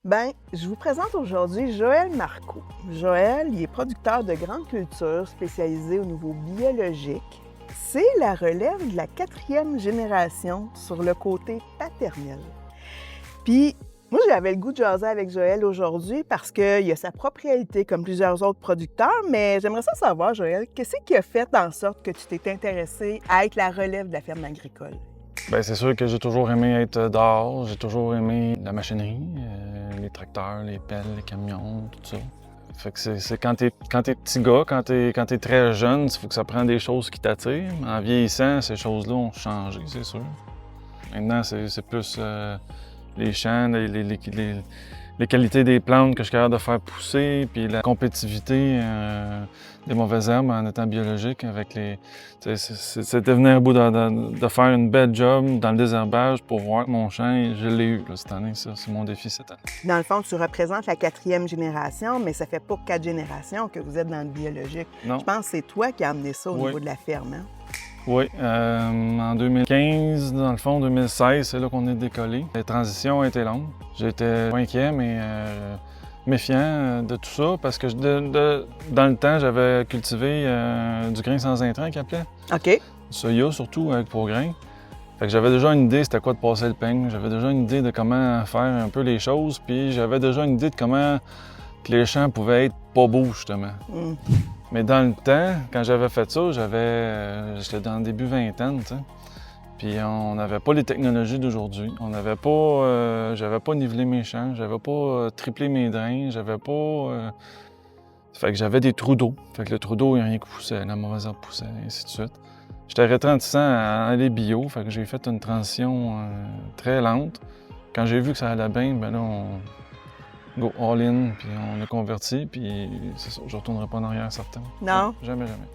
Ben, je vous présente aujourd'hui Joël Marcoux. Joël, il est producteur de grandes cultures spécialisé au niveau biologique. C'est la relève de la 4e génération sur le côté paternel. Puis, moi, j'avais le goût de jaser avec Joël aujourd'hui parce qu'il a sa propre réalité comme plusieurs autres producteurs, mais j'aimerais ça savoir, Joël, qu'est-ce qui a fait en sorte que tu t'es intéressé à être la relève de la ferme agricole? Bien, c'est sûr que j'ai toujours aimé être dehors, j'ai toujours aimé la machinerie, les tracteurs, les pelles, les camions, tout ça. Fait que c'est quand t'es petit gars, quand t'es très jeune, il faut que ça prenne des choses qui t'attirent. En vieillissant, ces choses-là ont changé, c'est sûr. Maintenant, c'est plus les champs, les qualités des plantes que je suis capable de faire pousser, puis la compétitivité des mauvaises herbes en étant biologique avec les... C'est de venir à bout de faire une belle job dans le désherbage pour voir que mon champ, je l'ai eu là, cette année, ça, c'est mon défi cette année. Dans le fond, tu représentes la 4e génération, mais ça fait pas 4 générations que vous êtes dans le biologique. Non. Je pense que c'est toi qui as amené ça au Oui. niveau de la ferme, hein? Oui, en 2015, dans le fond, 2016, c'est là qu'on est décollé. La transition a été longue. J'étais pas inquiet, mais méfiant de tout ça parce que dans le temps, j'avais cultivé du grain sans intrants qu'ils appelaient. OK. Du soya surtout avec pour grain. Fait que j'avais déjà une idée c'était quoi de passer le peigne. J'avais déjà une idée de comment faire un peu les choses, puis j'avais déjà une idée de comment que les champs pouvaient être pas beaux, justement. Mm. Mais dans le temps, quand j'avais fait ça, j'étais dans le début vingtaine, tu sais. Puis on n'avait pas les technologies d'aujourd'hui. J'avais pas nivelé mes champs, j'avais pas triplé mes drains, j'avais pas... Fait que j'avais des trous d'eau. Fait que le trou d'eau, il n'y a rien qui poussait, la mauvaise herbe poussait, et ainsi de suite. J'étais réticent à aller bio, fait que j'ai fait une transition très lente. Quand j'ai vu que ça allait bien, ben là, on go all-in, puis on a converti, puis c'est ça, je retournerai pas en arrière, certain. Non? Jamais, jamais.